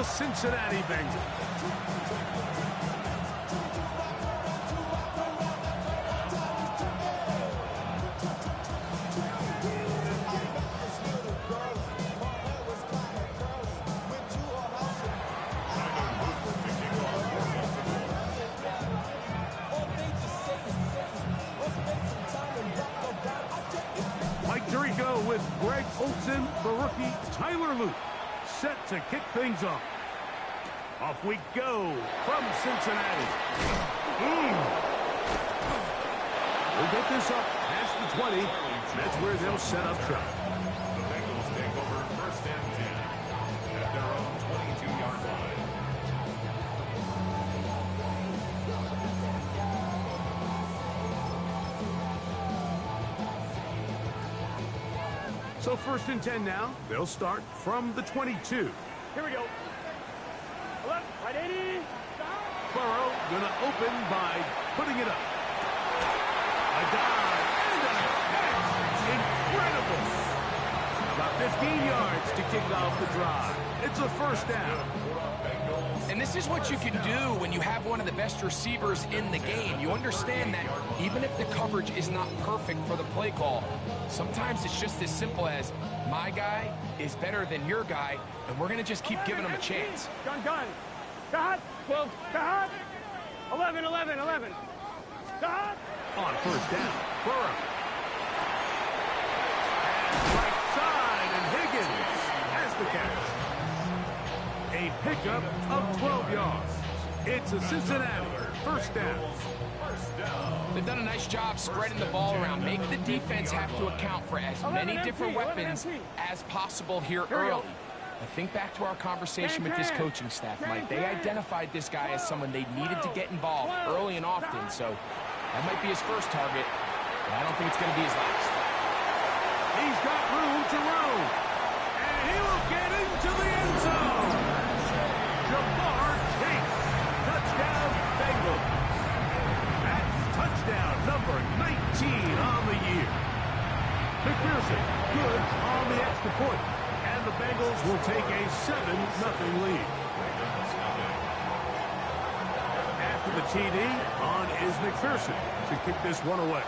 the Cincinnati Bengals. With Greg Olsen, the rookie Tyler Luke, set to kick things off. Off we go from Cincinnati. We'll get this up past the 20. That's where they'll set up shop. The Bengals take over first and 10 at their own 22-yard line. So first and 10 now. They'll start from the 22. Here we go. Left, right 80. Burrow gonna open by putting it up. A dive and a catch. Incredible. About 15 yards to kick off the drive. It's a first down. And this is what you can do when you have one of the best receivers in the game. You understand that even if the coverage is not perfect for the play call, sometimes it's just as simple as my guy is better than your guy, and we're going to just keep giving him a chance. Gun. Got 12. Got 11. Got. On first down, Burrow. And right side, and Higgins has the catch. A pickup of 12 yards. It's a Cincinnati first down. They've done a nice job spreading the ball around. Make the defense have to account for as many different weapons as possible here early. I think back to our conversation with this coaching staff, Mike. They identified this guy as someone they needed to get involved early and often, so that might be his first target, but I don't think it's going to be his last. He's got room to roam, and he will get into the end zone. Jamar Chase, touchdown Bengals. That's touchdown number 19 on the year. McPherson, good on the extra point. And the Bengals will take a 7-0 lead. After the TD, on is McPherson to kick this one away.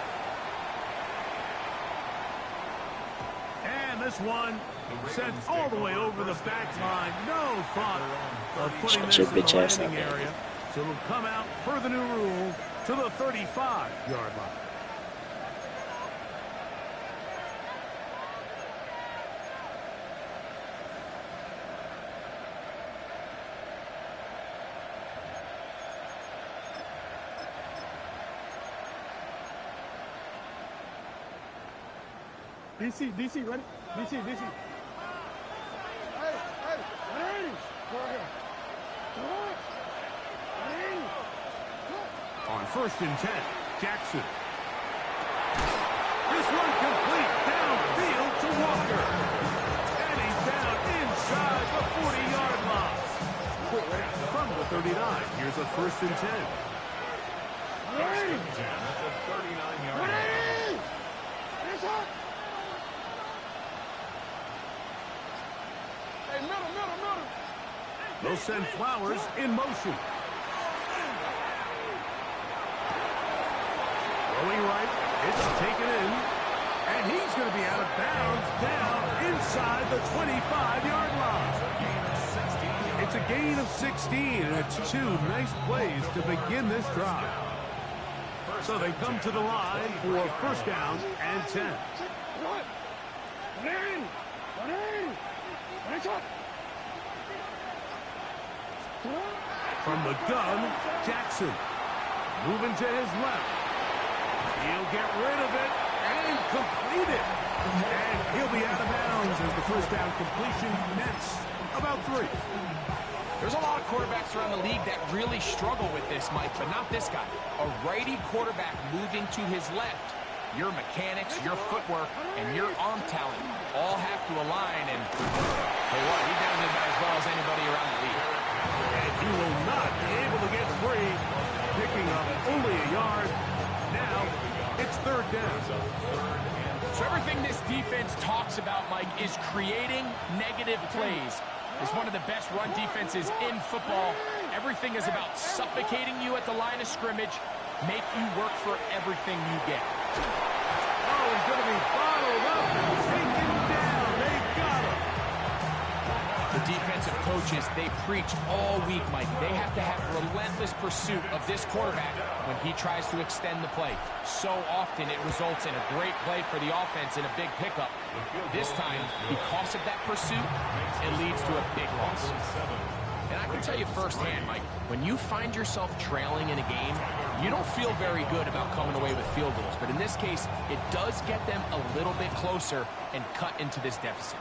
And this one sent all the way over the back line. No thought of putting this in the landing area. So it'll come out per the new rule to the 35-yard line. DC, ready? DC. Hey, ready? On first and 10, Jackson. This one complete downfield to Walker. And he's down inside the 40-yard line. From the 39, here's a first and 10. First and 10 at the 39-yard line. They'll send Flowers in motion. Going right, it's taken in, and he's going to be out of bounds down inside the 25-yard line. It's a gain of 16, and it's two nice plays to begin this drive. So they come to the line for first down and 10. From the gun, Jackson. Moving to his left. He'll get rid of it and complete it. And he'll be out of bounds as the first down completion nets about 3. There's a lot of quarterbacks around the league that really struggle with this, Mike, but not this guy. A righty quarterback moving to his left. Your mechanics, your footwork, and your arm talent all have to align. And hey, what? He does it about as well as anybody around the league. And he will not be able to get free, picking up only a yard. Now, it's third down. So everything this defense talks about, Mike, is creating negative plays. is one of the best run defenses in football. Everything is about suffocating you at the line of scrimmage, make you work for everything you get. Oh, he's going to be bottled up and taken down. They got him. The defensive coaches, they preached all week, Mike. They have to have relentless pursuit of this quarterback when he tries to extend the play. So often it results in a great play for the offense and a big pickup. This time, because of that pursuit, it leads to a big loss. And I can tell you firsthand, Mike, when you find yourself trailing in a game, you don't feel very good about coming away with field goals. But in this case, it does get them a little bit closer and cut into this deficit.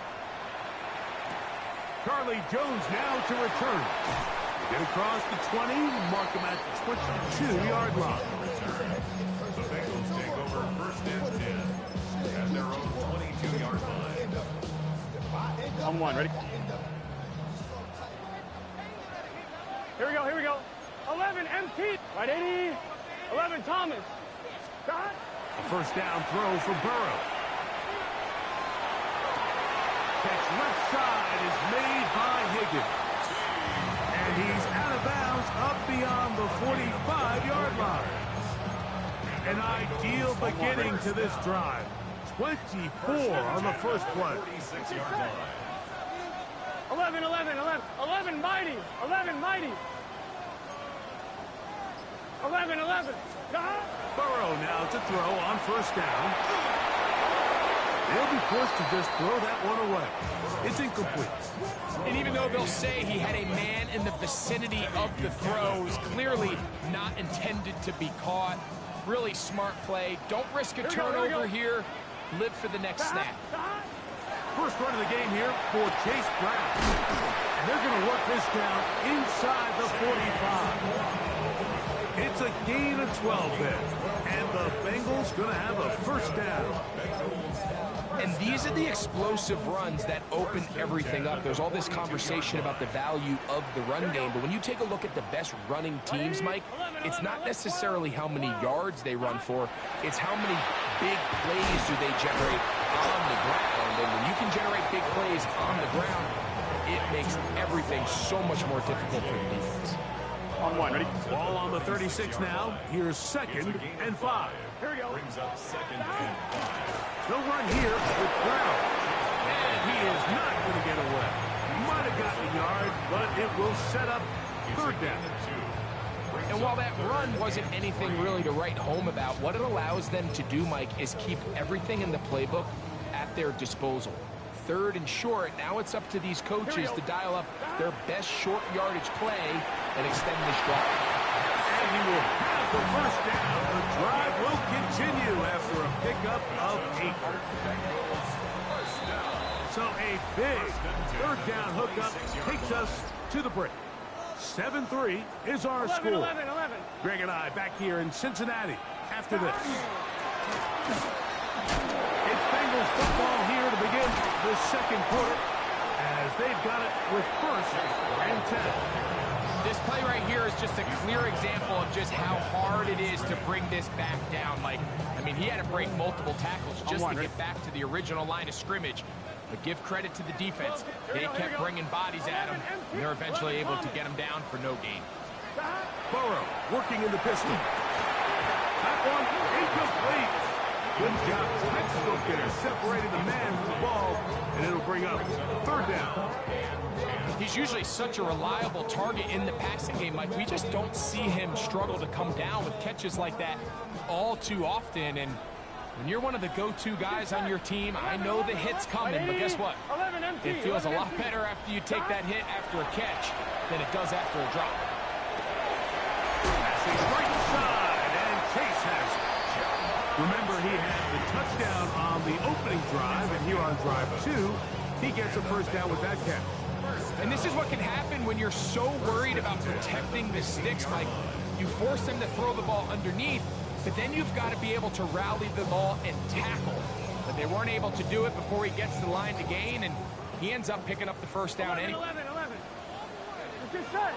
Charlie Jones now to return. Get across the 20, mark him at the 22-yard line. The Bengals take over first and 10 at their own 22-yard line. On one, ready? Here we go. 11, MT. Right, 80. 11, Thomas. Shot. A first down throw for Burrow. Catch left side is made by Higgins. And he's out of bounds up beyond the 45-yard line. An ideal beginning to this drive. 24 on the first play. 46-yard line. 11, mighty. 11, mighty. 11. Shot. Burrow now to throw on first down. They'll be forced to just throw that one away. It's incomplete. And even though they'll say he had a man in the vicinity of the throws, clearly not intended to be caught. Really smart play. Don't risk a turnover here. Live for the next snap. First run of the game here for Chase Brown. And they're going to work this down inside the 45. It's a gain of 12 there. And the Bengals going to have a first down. And these are the explosive runs that open everything up. There's all this conversation about the value of the run game, but when you take a look at the best running teams, Mike, it's not necessarily how many yards they run for, it's how many big plays do they generate on the ground. And when you can generate big plays on the ground, it makes everything so much more difficult for the defense. On one, ready? Ball on the 36 now. Here's 2nd and 5. Here we go. Brings up 2nd and 5. No run here with Brown. And he is not going to get away. Might have gotten a yard, but it will set up 3rd down. And while that run wasn't anything really to write home about, what it allows them to do, Mike, is keep everything in the playbook at their disposal. 3rd and short, now it's up to these coaches to dial up their best short yardage play and extend this drive. And he will have the first down. The drive will continue after a pickup of 8. So a big 3rd down hookup takes us to the break. 7-3 is our score. 11. Greg and I back here in Cincinnati after this. It's Bengals football here to begin the 2nd quarter as they've got it with 1st and 10. This play right here is just a clear example of just how hard it is to bring this back down. Like, I mean, he had to break multiple tackles just to get back to the original line of scrimmage. But give credit to the defense. They kept bringing bodies at him, and they're eventually able to get him down for no gain. Burrow working in the pistol. That one incomplete. Good job. Textbook there, separating the man from the ball, and it'll bring up 3rd down. He's usually such a reliable target in the passing game, Mike. We just don't see him struggle to come down with catches like that all too often. And when you're one of the go-to guys on your team, I know the hit's coming, but guess what? It feels a lot better after you take that hit after a catch than it does after a drop. Passing right side, and Chase has it. Remember, he had the touchdown on the opening drive, and here on drive 2, he gets a first down with that catch. And this is what can happen when you're so worried about protecting the sticks, Mike. You force them to throw the ball underneath, but then you've got to be able to rally the ball and tackle. But they weren't able to do it before he gets to the line to gain, and he ends up picking up the first down anyway. 11. Let's get set.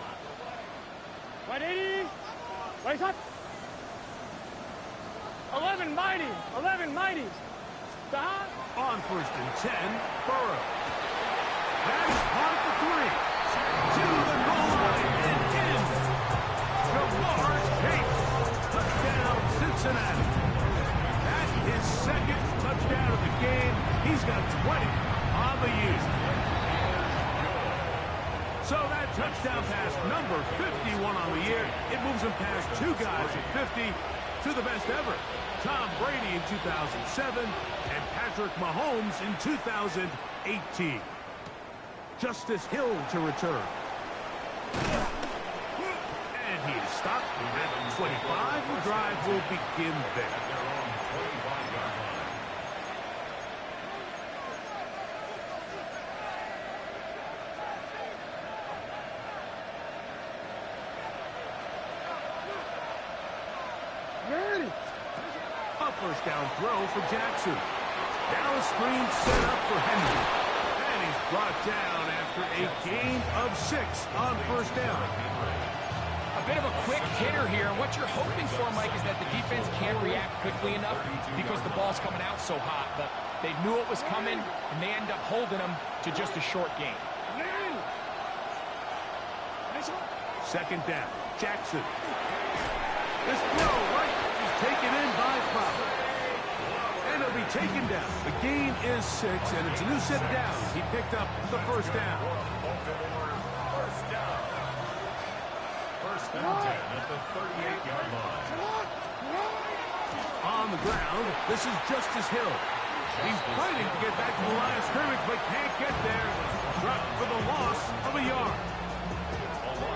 Right 80. Right up. 11 mighty. Stop. On 1st and 10, Burrow. That is caught at the three. To the goal line and in. Jamar Chase. Touchdown, Cincinnati. That's his second touchdown of the game. He's got 20 on the year. So that touchdown pass, number 51 on the year, it moves him past two guys at 50 to the best ever. Tom Brady in 2007 and Patrick Mahomes in 2018. Justice Hill to return. And he is stopped at 25. The drive will begin there. A first down throw for Jackson. Now a screen set up for Henry. And he's brought down after a gain of 6 on first down. A bit of a quick hitter here. What you're hoping for, Mike, is that the defense can't react quickly enough because the ball's coming out so hot. But they knew it was coming, and they end up holding them to just a short gain. Second down, Jackson. This throw right is taken in by Fowler. And it'll be taken down. The gain is 6, and it's a new set of downs. He picked up the first down. First down 10 at the 38-yard line. On the ground, this is Justice Hill. He's fighting to get back to the line of scrimmage, but can't get there. Dropped for the loss of a yard.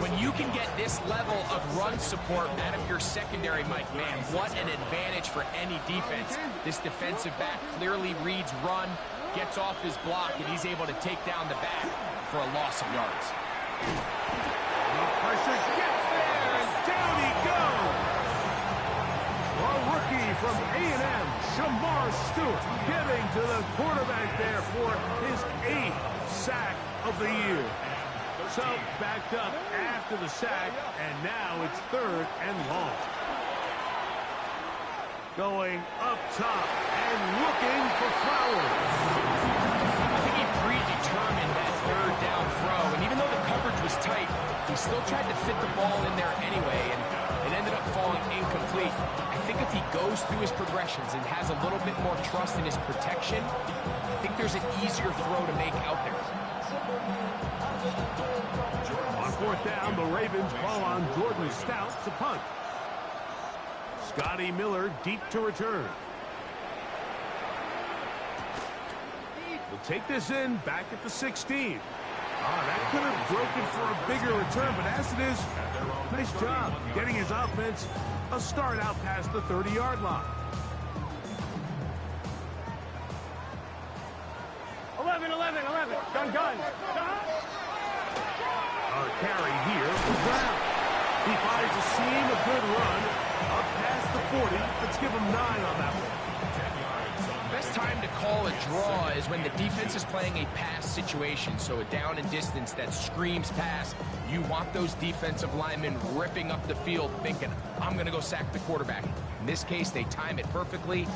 When you can get this level of run support out of your secondary, Mike, man, what an advantage for any defense. This defensive back clearly reads run, gets off his block, and he's able to take down the back for a loss of yards. The pressure gets there, and down he goes. A rookie from A&M, Shamar Stewart, getting to the quarterback there for his 8th sack of the year. So backed up after the sack, and now it's 3rd and long. Going up top and looking for Flowers. I think he predetermined that 3rd down throw, and even though the coverage was tight, he still tried to fit the ball in there anyway, and it ended up falling incomplete. I think if he goes through his progressions and has a little bit more trust in his protection, I think there's an easier throw to make out there. On 4th down, the Ravens call on Jordan Stout to punt. Scotty Miller deep to return. We'll take this in back at the 16. That could have broken for a bigger return, but as it is, nice job getting his offense a start out past the 30-yard line. 11. Guns. A carry here for Brown. He finds a seam, a good run, up past the 40. Let's give him 9 on that one. Best time to call a draw is when the defense is playing a pass situation, so a down and distance that screams pass. You want those defensive linemen ripping up the field thinking, I'm going to go sack the quarterback. In this case, they time it perfectly,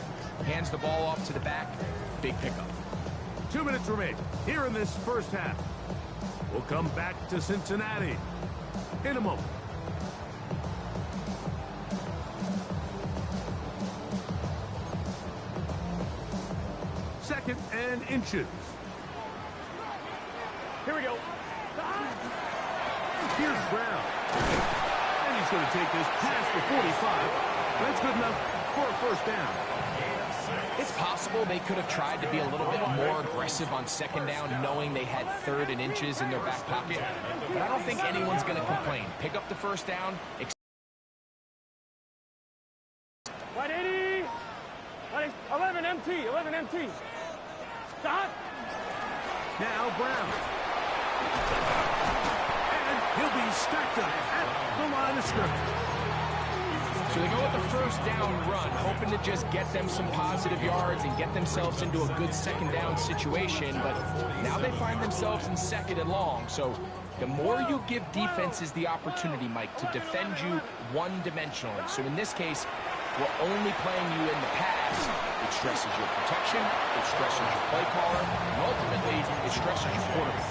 hands the ball off to the back, big pickup. 2 minutes remain here in this first half. We'll come back to Cincinnati in a moment. Second and inches. Here we go. Here's Brown. And he's going to take this past the 45. That's good enough for a first down. It's possible they could have tried to be a little bit more aggressive on second down, knowing they had 3rd and inches in their back pocket. But I don't think anyone's going to complain. Pick up the first down. 180. 11 MT. Stop. Now Brown. And he'll be stacked up at the line of scrimmage. So they go with the first down run, hoping to just get them some positive yards and get themselves into a good second down situation, but now they find themselves in 2nd and long. So the more you give defenses the opportunity, Mike, to defend you one-dimensionally. So in this case, we're only playing you in the pass. It stresses your protection, it stresses your play caller, and ultimately, it stresses your quarterback.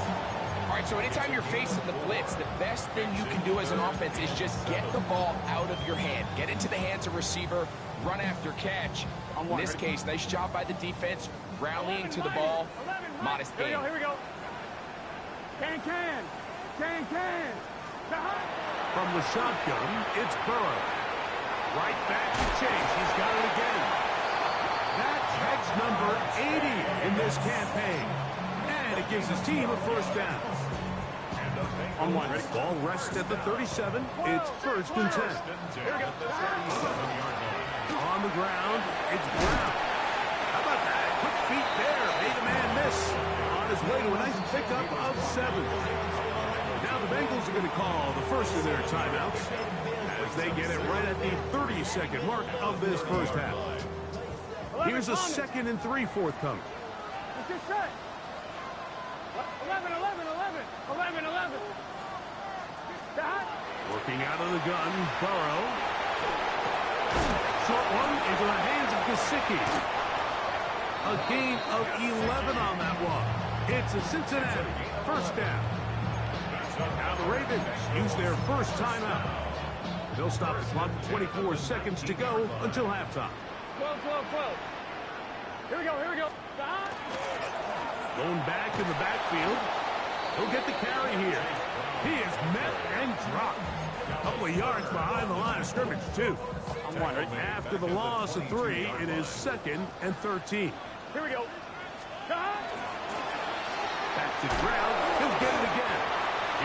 All right, so anytime you're facing the blitz, the best thing you can do as an offense is just get the ball out of your hand. Get into the hands of receiver, run after catch. In this case, nice job by the defense, rallying to the ball. Modest gain. Here we go. Can. From the shotgun, it's Burrow. Right back to Chase. He's got it again. That's catch number 80 in this campaign. And it gives his team a first down. On one, ready? Ball rests at the 37. It's first and 10. Here we go. On the ground, it's Brown. How about that? Quick feet there. Made a man miss. On his way to a nice pickup of 7. Now the Bengals are going to call the first of their timeouts as they get it right at the 30-second mark of this first half. Here's a 2nd and 3 forthcoming. It's just set. 11. Working out of the gun, Burrow. Short one into the hands of Gesicki. A gain of 11 on that one. It's a Cincinnati first down. Now the Ravens use their first timeout. They'll stop the clock with 24 seconds to go until halftime. 12. Here we go. Going back in the backfield. He'll get the carry here. He is met and dropped. A couple of yards behind the line of scrimmage, too. On one, ready? After the loss of 3, it is 2nd and 13. Here we go. Back to the ground. He'll get it again.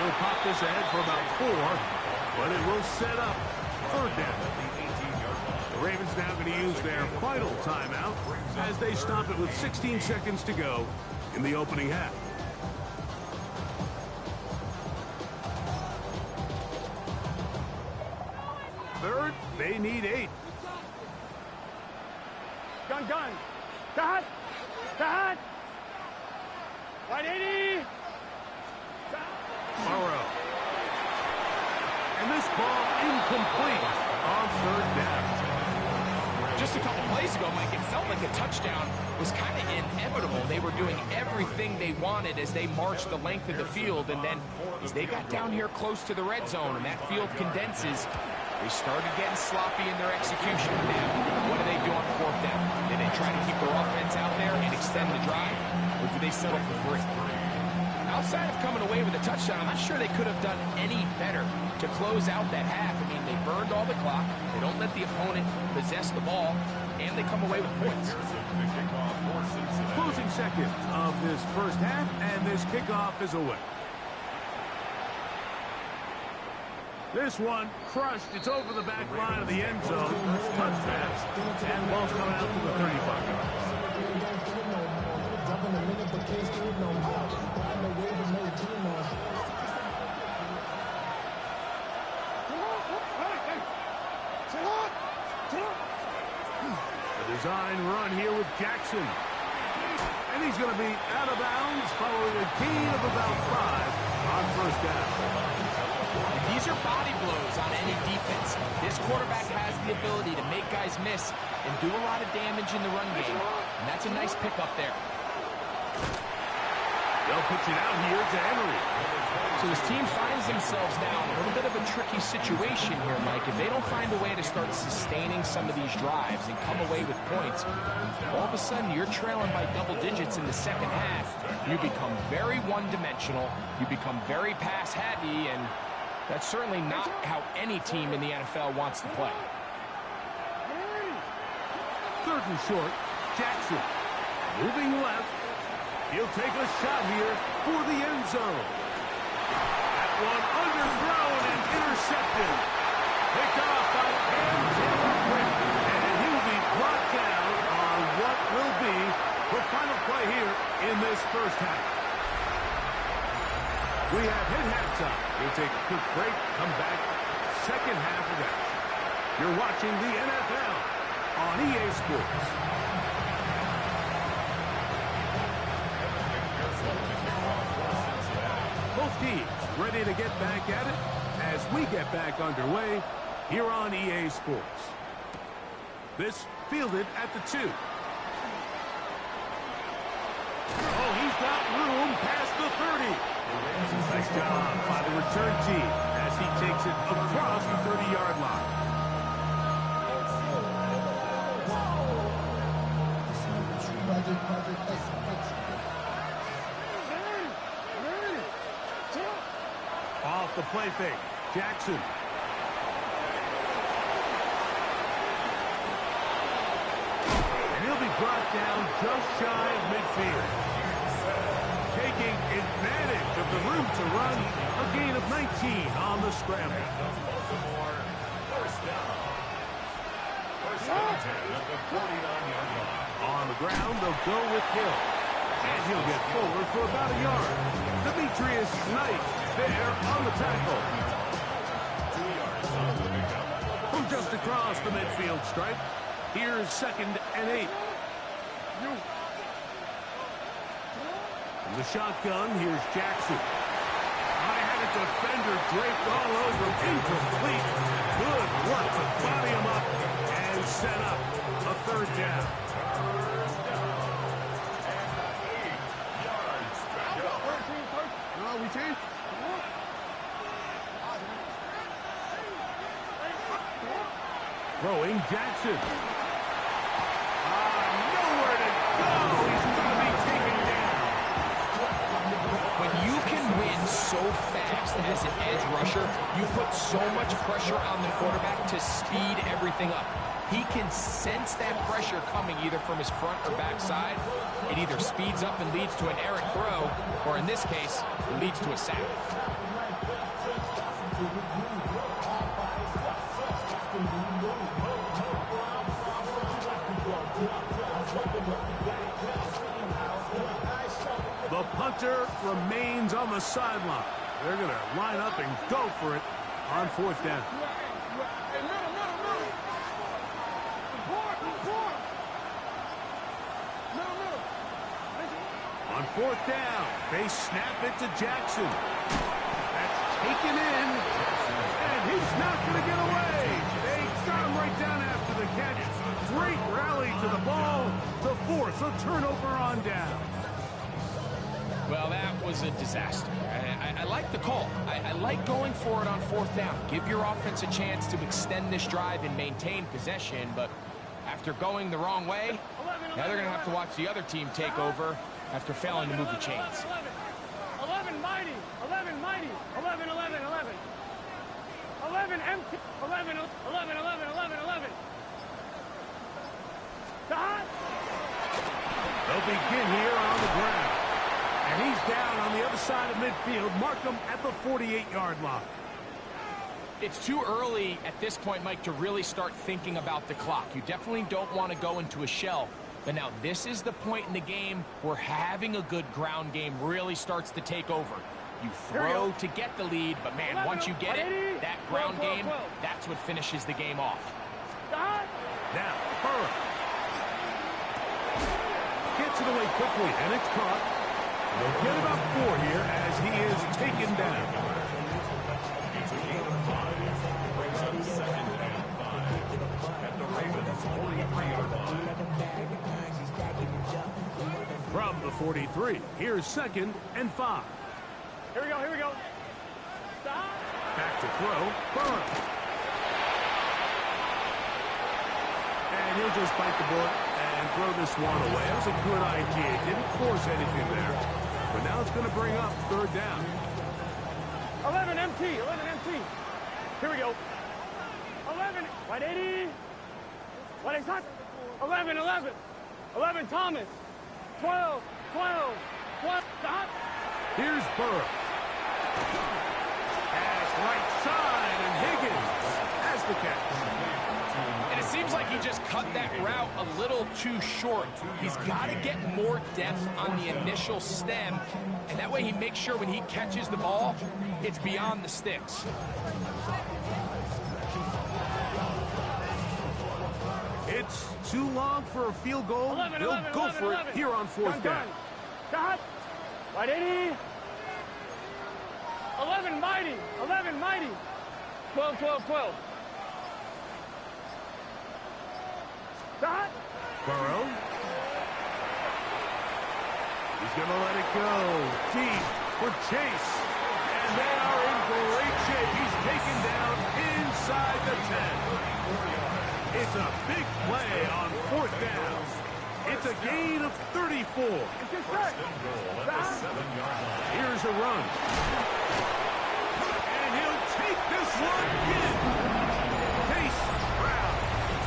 He'll pop this ahead for about 4, but it will set up 3rd down. The Ravens now going to use their final timeout as they stop it with 16 seconds to go in the opening half. Third, they need 8. Gun. Cut. Right 80. Burrow. And this ball incomplete on 3rd down. Just a couple plays ago, Mike, it felt like a touchdown was kind of inevitable. They were doing everything they wanted as they marched the length of the field, and then as they got down here close to the red zone and that field condenses, they started getting sloppy in their execution. Now, what do they do on 4th down? Do they try to keep their offense out there and extend the drive, or do they settle for 3? Outside of coming away with a touchdown, I'm not sure they could have done any better to close out that half. I mean, they burned all the clock, they don't let the opponent possess the ball, and they come away with points. Closing seconds of this first half, and this kickoff is away. This one crushed. It's over the back line of the end zone. Touchdown. And ball's coming out to the 35. The design run here with Jackson. And he's going to be out of bounds following a gain of about 5 on first down. These are body blows on any defense. This quarterback has the ability to make guys miss and do a lot of damage in the run game. And that's a nice pickup there. They'll pitch it out here to Henry. So his team finds themselves now in a little bit of a tricky situation here, Mike. If they don't find a way to start sustaining some of these drives and come away with points, all of a sudden you're trailing by double digits in the second half. You become very one-dimensional. You become very pass-heavy, and that's certainly not how any team in the NFL wants to play. 3rd and short. Jackson moving left. He'll take a shot here for the end zone. That one underthrown and intercepted. Picked off by Cam Taylor-Britt. And he'll be brought down on what will be the final play here in this first half. We have hit halftime. We'll take a quick break, come back, second half of action. You're watching the NFL on EA Sports. Both teams ready to get back at it as we get back underway here on EA Sports. This fielded at the 2. Oh, he's got room past the 30. Nice job by the return team as he takes it across the 30-yard line. Off the play fake, Jackson. And he'll be brought down just shy of midfield. Taking advantage of the room to run, a gain of 19 on the scramble. First down. First and 10 at the 49-yard line. On the ground, they'll go with Hill. And he'll get forward for about a yard. Demetrius Knight there on the tackle. 2 yards on the pickup. From just across the midfield stripe, here's 2nd and 8. From the shotgun, here's Jackson. I had a defender draped all over, incomplete. Good work to body him up and set up a 3rd down. No, we changed. Throwing Jackson. Nowhere to go. He's going to be taken down. When you can win so fast as an edge rusher, you put so much pressure on the quarterback to speed everything up. He can sense that pressure coming either from his front or back side. It either speeds up and leads to an errant throw, or in this case, it leads to a sack. The punter remains on the sideline. They're going to line up and go for it on 4th down. On 4th down, they snap it to Jackson. That's taken in, and he's not going to get away. They got him right down after the catch. Great rally to the ball to force a turnover on down. Well, that was a disaster. I like the call. I like going for it on 4th down. Give your offense a chance to extend this drive and maintain possession, but after going the wrong way, now they're going to have to watch the other team take over after failing to move the chains. 11 mighty, 11 mighty, 11, 11, 11. 11 empty, 11, 11, 11, 11, 11. They'll begin here on the ground. And he's down on the other side of midfield. Mark him at the 48-yard line. It's too early at this point, Mike, to really start thinking about the clock. You definitely don't want to go into a shell. But now this is the point in the game where having a good ground game really starts to take over. You throw to get the lead, but man, once you get it, that ground game, that's what finishes the game off. Now, Burrow gets it away quickly, and it's caught. They'll get about 4 here as he is taken down. It's a gain of 5. Brings up 2nd and 5 at the Ravens' 43-yard line. From the 43, here's 2nd and 5. Here we go, here we go. Back to throw, Burrow. And he'll just bite the bullet and throw this one away. That was a good idea. Didn't force anything there. But now it's going to bring up 3rd down. 11 MT, 11 MT. Here we go. 11, 180. What is that? 11, 11. 11 Thomas. 12, 12, 12. Stop. Here's Burrow. Pass right side, and Higgins has the catch. And it seems like he just cut that route a little too short. He's got to get more depth on the initial stem, and that way he makes sure when he catches the ball, it's beyond the sticks. It's too long for a field goal. 11, They'll 11, go 11, for 11. it here on 4th down. Stop. 180. 11 mighty, 11 mighty. 12, 12, 12. Stop. Burrow. He's going to let it go. Deep. for Chase. And they are in great shape. He's taken down inside the 10. It's a big play on 4th down. It's a gain of 34. Here's a run. And he'll take this one in. Chase Brown.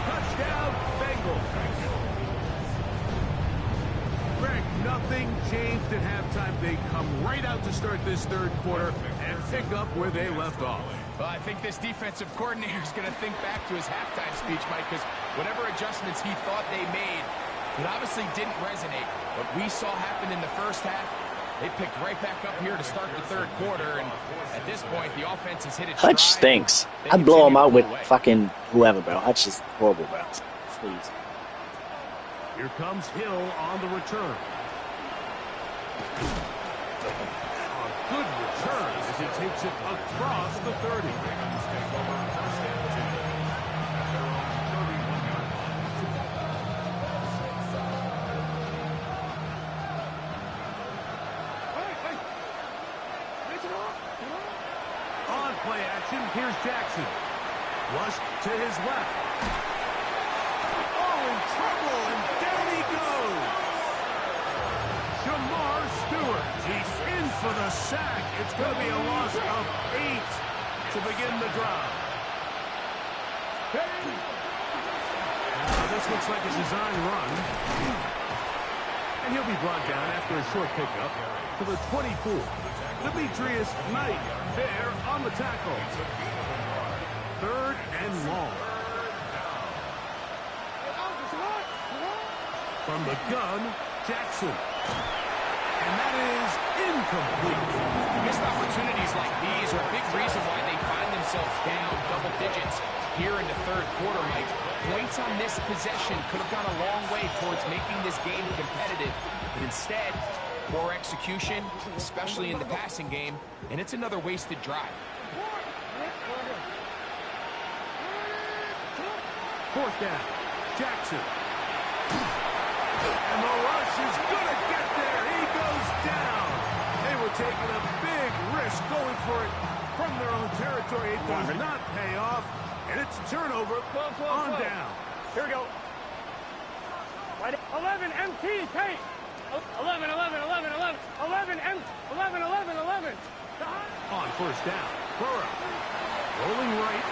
Touchdown, Bengals. Greg, nothing changed at halftime. They come right out to start this 3rd quarter and pick up where they left off. Well, I think this defensive coordinator is going to think back to his halftime speech, Mike, because whatever adjustments he thought they made, it obviously didn't resonate. What we saw happen in the first half, they picked right back up here to start the 3rd quarter, and at this point, the offense has hit its stride. Hutch stinks. I'd blow him out with fucking whoever, bro. Hutch is horrible, bro. Please. Here comes Hill on the return. A good return as he takes it across the 30. On play action, here's Jackson. Flush to his left. Oh, in trouble, and down he goes. Jamar Stewart. He's in for the sack. It's going to be a loss of 8 to begin the drive. This looks like a design run. And he'll be brought down after a short pickup to the 24. Demetrius Knight there on the tackle. 3rd and long. From the gun, Jackson. And that is incomplete. Missed opportunities like these are a big reason why they find themselves down double digits here in the 3rd quarter, Mike. Points on this possession could have gone a long way towards making this game competitive, but instead, poor execution, especially in the passing game, and it's another wasted drive. 4th down, Jackson. And the rush is going to get there. He goes down. They were taking a big risk going for it from their own territory. It does not pay off, and it's a turnover on down. Here we go. 11 MT, Kate. 11, 11, 11, 11. 11, M. 11, 11, 11. On 1st down, Burrow. Rolling right.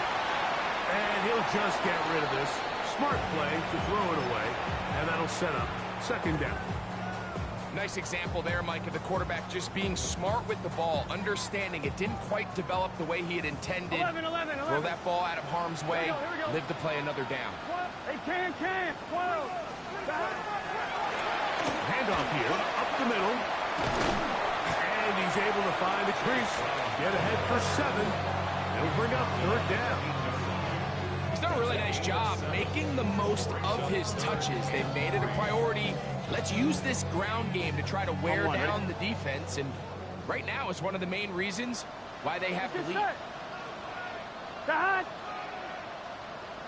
And he'll just get rid of this. Smart play to throw it away. And that'll set up 2nd down. Nice example there, Mike, of the quarterback just being smart with the ball, understanding it didn't quite develop the way he had intended. 11, 11, 11. Throw that ball out of harm's way, Here we go. live to play another down. They can't. 12. Handoff here, up the middle. And he's able to find a crease. Get ahead for 7. It'll bring up 3rd down. He's done a really nice job making the most of his touches. They've made it a priority. Let's use this ground game to try to wear down the defense. And right now is one of the main reasons why they have the lead. That.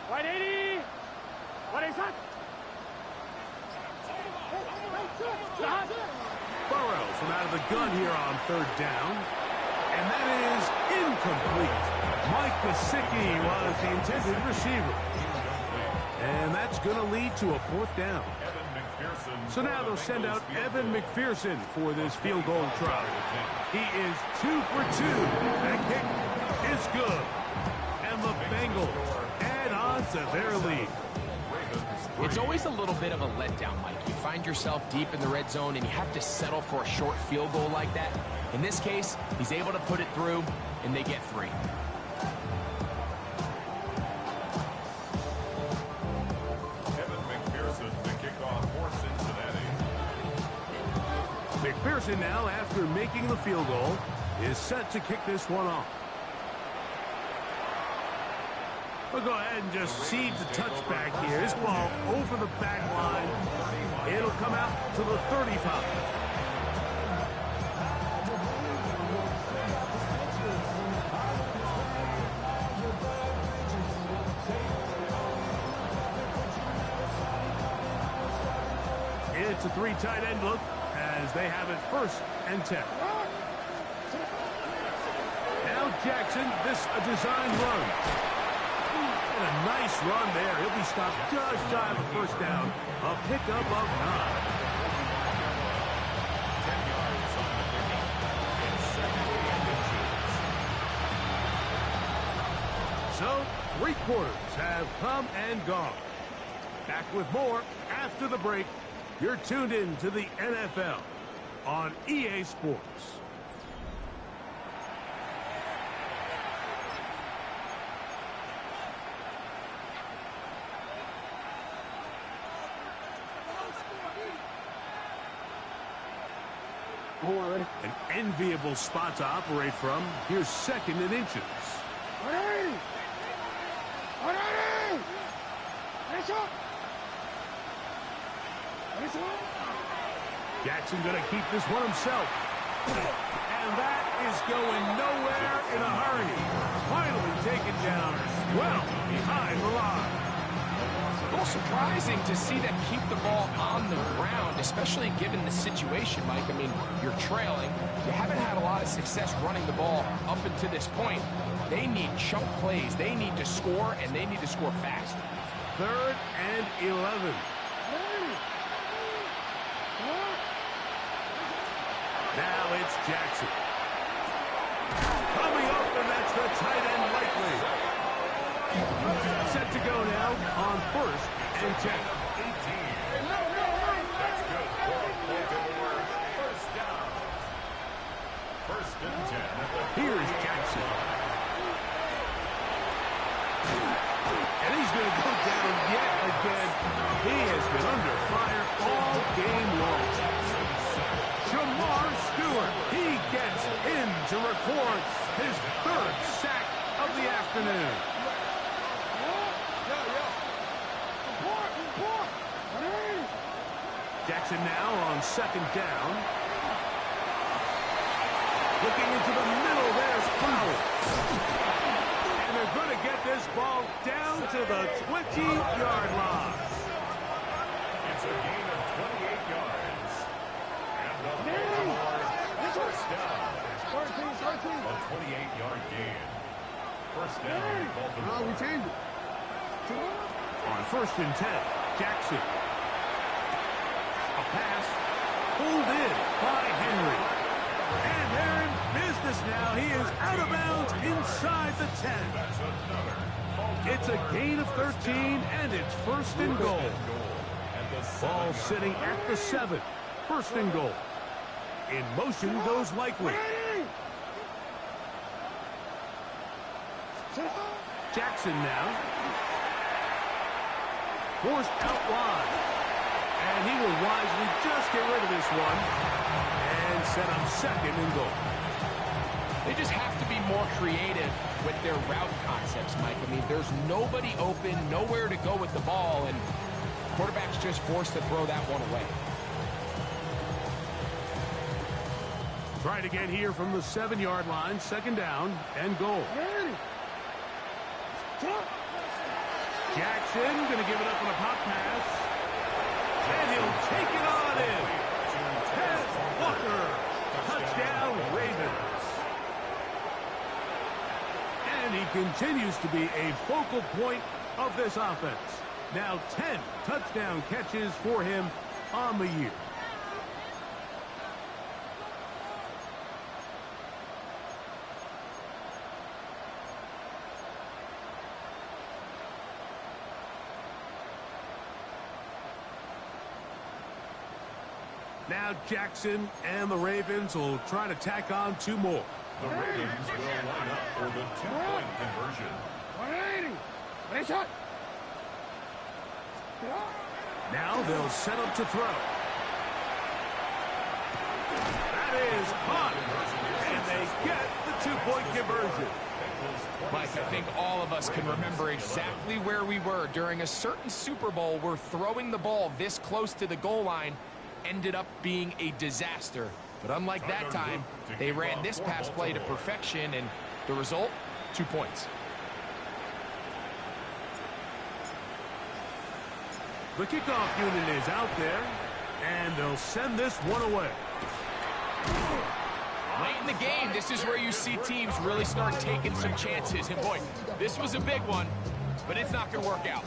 180. What is that? Burrow from out of the gun here on 3rd down. And that is incomplete. Mike Gesicki was the intended receiver. And that's going to lead to a 4th down. So now they'll send out Evan McPherson for this field goal try. He is 2 for 2. That kick is good. And the Bengals add on to their lead. It's always a little bit of a letdown, Mike. You find yourself deep in the red zone and you have to settle for a short field goal like that. In this case, he's able to put it through, and they get 3. Evan McPherson, the kickoff for Cincinnati. McPherson now, after making the field goal, is set to kick this one off. We'll go ahead and just seed the touchback here. This ball over the back line. It'll come out to the 35. It's a 3 tight end look as they have it 1st and 10. Jackson, this a design run. And a nice run there. He'll be stopped just shy of a first down. A pickup of 9. 10 yards on the pickup. It's 2nd and inches. So, 3 quarters have come and gone. Back with more after the break. You're tuned in to the NFL on EA Sports. An enviable spot to operate from. Here's 2nd and inches. Jackson going to keep this one himself. And that is going nowhere in a hurry. Finally taken down well behind the line. A little surprising to see them keep the ball on the ground, especially given the situation, Mike. I mean, you're trailing. You haven't had a lot of success running the ball up until this point. They need chunk plays. They need to score, and they need to score fast. 3rd and 11. Now it's Jackson. Coming up, and that's the tight end likely. Set to go now on 1st and 10. 18. That's good. First down. 1st and 10. Here's Jackson. And he's going to go down yet again. He has been under fire all game long. Jamar Stewart, he gets in to record his 3rd sack of the afternoon. Jackson now on 2nd down. Looking into the middle, there's Bungles. And they're going to get this ball down to the 20-yard line. It's a gain of 28 yards. And the Baltimore 1st down. A 28-yard gain. 1st down, Baltimore. we changed it. On 1st and 10, Jackson. A pass pulled in by Henry. And they're in business now. He is out of bounds inside the 10. That's another. It's a gain of 13, and it's 1st and goal. Ball sitting at the 7. 1st and goal. In motion goes likely. Jackson now. Forced out wide. And he will wisely just get rid of this one. And set up 2nd and goal. They just have to be more creative with their route concepts, Mike. I mean, there's nobody open, nowhere to go with the ball, and quarterback's just forced to throw that one away. Try it again here from the 7-yard line. 2nd down and goal. Jackson going to give it up on a pop pass. And he'll take it on in. Ted Walker. Touchdown, Ravens. And he continues to be a focal point of this offense. Now 10 touchdown catches for him on the year. Now Jackson and the Ravens will try to tack on 2 more. The Ravens will line up for the 2-point conversion. Now they'll set up to throw. That is caught. And they get the 2-point conversion. Mike, I think all of us can remember exactly where we were during a certain Super Bowl where throwing the ball this close to the goal line ended up being a disaster. But unlike that time, they ran this pass play to perfection, and the result, 2 points. The kickoff unit is out there, and they'll send this one away. Late in the game, this is where you see teams really start taking some chances. And boy, this was a big one, but it's not going to work out.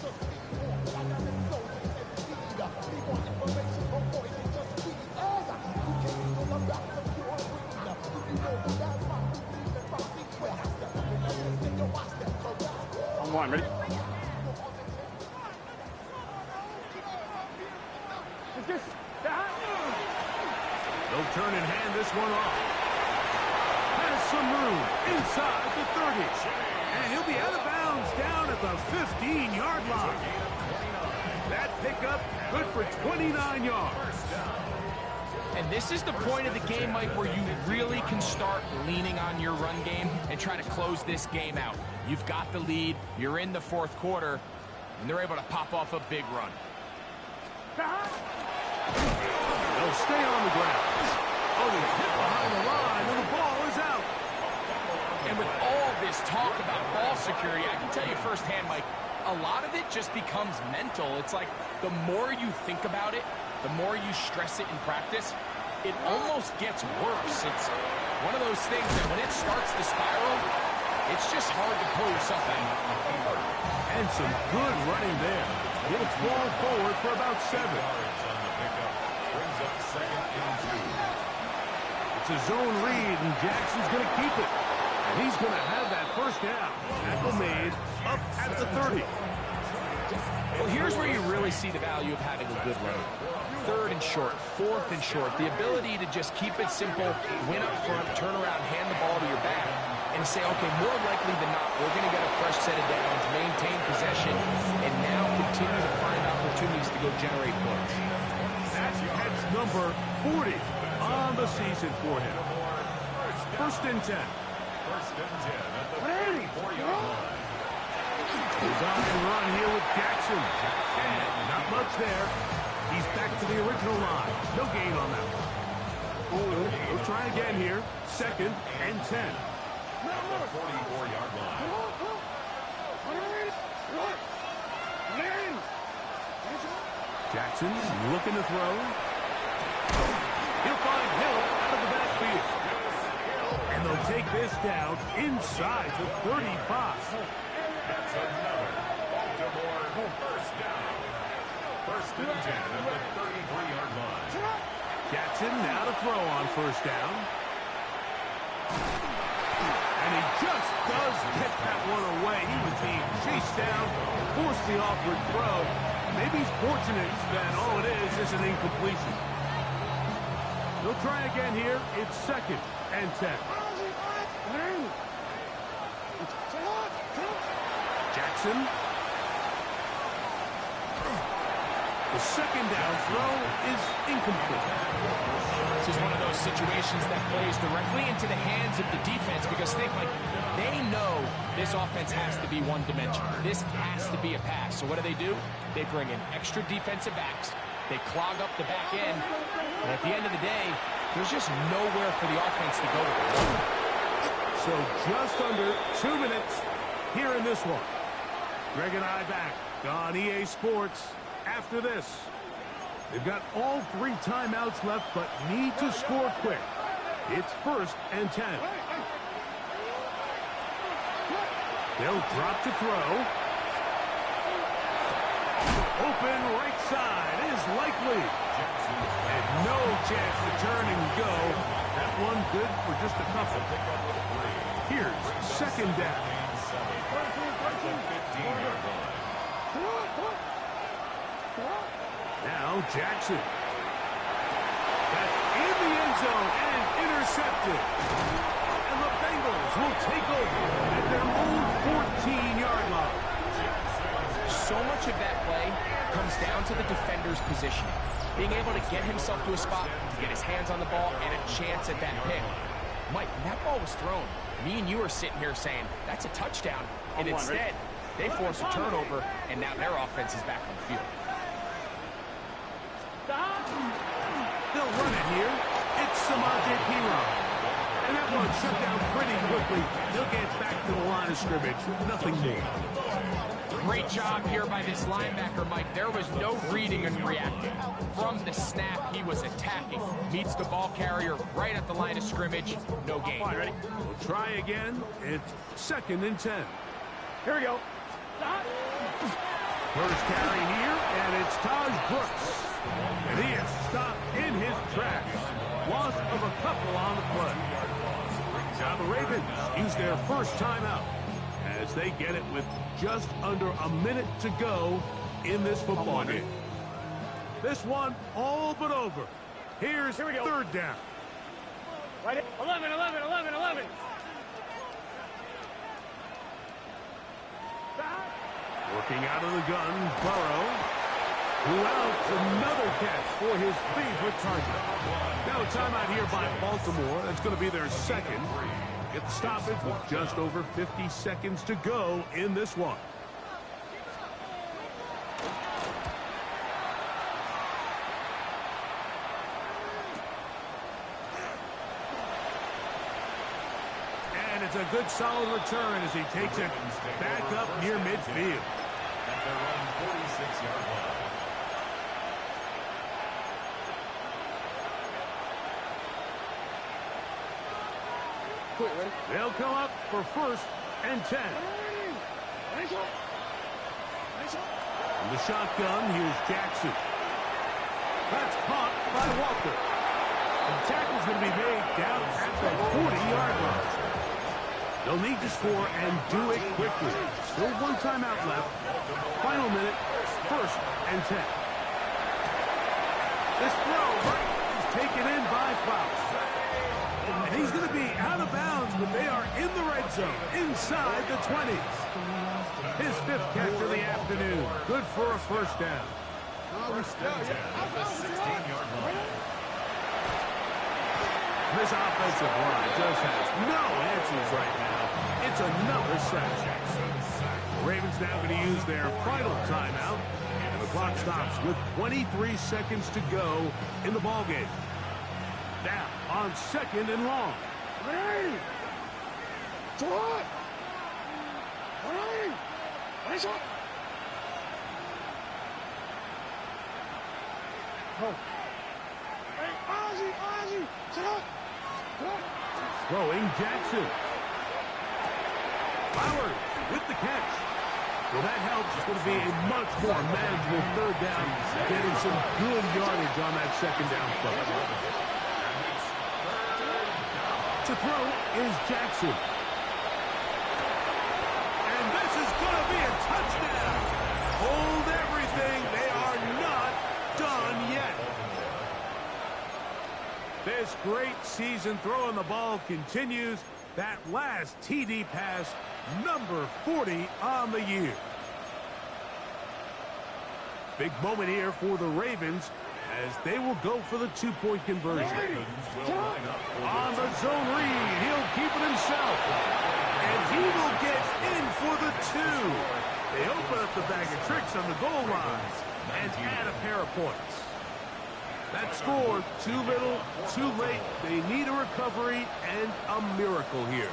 On one, ready? It's just that. They'll turn and hand this one off. Has some room inside the 30. And he'll be out of bounds down at the 15-yard line. That pickup good for 29 yards. And this is the point of the game, Mike, where you really can start leaning on your run game and try to close this game out. You've got the lead, you're in the fourth quarter, and they're able to pop off a big run. They'll stay on the ground. Oh, they hit behind the line, and the ball is out. And with all this talk about ball security, I can tell you firsthand, Mike, a lot of it just becomes mental. It's like the more you think about it, the more you stress it in practice, it almost gets worse. It's one of those things that when it starts to spiral, it's just hard to pull yourself out. And some good running there. He'll fall forward for about 7. Brings up 2nd and 2. It's a zone read, and Jackson's going to keep it. And he's going to have that first down. Tackle made up at the 30. Well, here's where you really see the value of having a good run. 3rd and short, 4th and short. The ability to just keep it simple, win up front, turn around, hand the ball to your back, and say, okay, more likely than not, we're going to get a fresh set of downs, maintain possession, and now continue to find opportunities to go generate points. That's number 40 on the season for him. 1st and 10. 1st and 10 at the 34-yard line. Design run here with Jackson. And not much there. He's back to the original line. No gain on that one. We'll try again here. 2nd and 10. At the 44-yard line. Jackson looking to throw. He'll find Hill out of the backfield. And they'll take this down inside the 35. That's another Baltimore first down. 1st and 10 at the 33-yard line. Jackson now to throw on 1st down. And he just does get that one away. He was being chased down, forced the awkward throw. Maybe he's fortunate that all it is an incompletion. They'll try again here. It's 2nd and 10. Jackson. The 2nd down throw is incomplete. This is one of those situations that plays directly into the hands of the defense because they know this offense has to be one-dimensional. This has to be a pass. So what do? They bring in extra defensive backs. They clog up the back end. And at the end of the day, there's just nowhere for the offense to go with the ball. So just under 2 minutes here in this one. Greg and I back on EA Sports after this. They've got all 3 timeouts left, but need to score quick. It's 1st and 10. They'll drop to throw. Open right side is likely. And no chance to turn and go. That one good for just a couple. Here's 2nd down. Now Jackson. That's in the end zone and intercepted. And the Bengals will take over at their own 14-yard line. So much of that play comes down to the defender's positioning. Being able to get himself to a spot, to get his hands on the ball, and a chance at that pick. Mike, when that ball was thrown, me and you are sitting here saying, that's a touchdown. And instead, they force a turnover, and now their offense is back on the field. They'll run it here. It's Samaje Perine. And that one shut down pretty quickly. He'll get back to the line of scrimmage. Nothing more. Great job here by this linebacker, Mike. There was no reading and reacting. From the snap, he was attacking. Meets the ball carrier right at the line of scrimmage. No gain. Fine, ready? We'll try again. It's 2nd and 10. Here we go. First carry here, and it's Taj Brooks. And he is stopped in his tracks. Loss of a couple on the play. Now the Ravens use their first timeout as they get it with just under a minute to go in this football game. This one all but over. Here's 3rd down. Right, 11, 11, 11, 11. Working out of the gun, Burrow, who outs another catch for his favorite target. Now a timeout here by Baltimore. That's going to be their 2nd. Get the stoppage with just over 50 seconds to go in this one. And it's a good solid return as he takes it back up near midfield. At their own 46-yard line. They'll come up for 1st and 10. From the shotgun, here's Jackson. That's caught by Walker. The tackle's going to be made down at the 40-yard line. They'll need to score and do it quickly. Still one timeout left. Final minute, 1st and 10. This throw is taken in by Klaus. And he's going to be out of bounds, but they are in the red zone, inside the 20s. His 5th catch of the afternoon. Good for a 1st down. First down at the 16-yard line. This offensive line just has no answers right now. It's another sack. The Ravens now going to use their final timeout, and the clock stops with 23 seconds to go in the ballgame. Now on 2nd and long. Ready? What? Ready? What's up? Oh. Hey, Ozzy, sit up. Throwing Jackson. Flowers with the catch. Well, that helps. It's going to be a much more manageable 3rd down, getting some good yardage on that 2nd down play. To throw is Jackson. And this is going to be a touchdown. Hold everything. They are not done yet. This great season throwing the ball continues. That last TD pass, number 40 on the year. Big moment here for the Ravens as they will go for the 2-point conversion. On the zone read, he'll keep it himself. And he will get in for the 2. They open up the bag of tricks on the goal line and add a pair of points. That score, too little, too late. They need a recovery and a miracle here.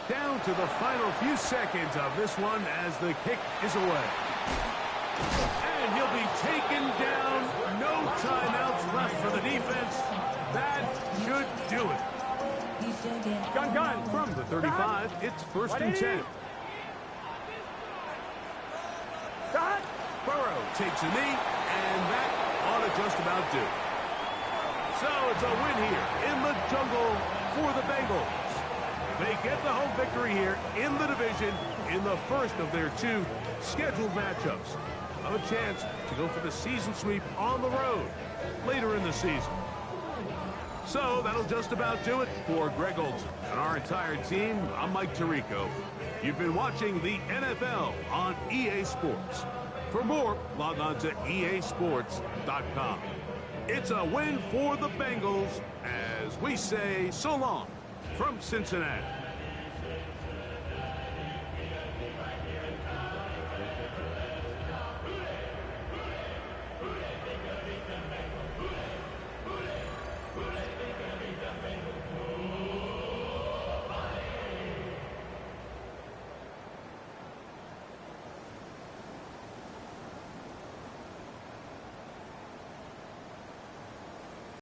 Down to the final few seconds of this one as the kick is away. And he'll be taken down. No timeouts left for the defense. That should do it. Gun. From the 35, it's 1st and 10. Gun. Burrow takes a knee, and that ought to just about do it. So it's a win here in the jungle for the Bengals. They get the home victory here in the division in the first of their 2 scheduled matchups. A chance to go for the season sweep on the road later in the season. So that'll just about do it for Greg Olsen and our entire team. I'm Mike Tirico. You've been watching the NFL on EA Sports. For more, log on to easports.com. It's a win for the Bengals as we say so long from Cincinnati.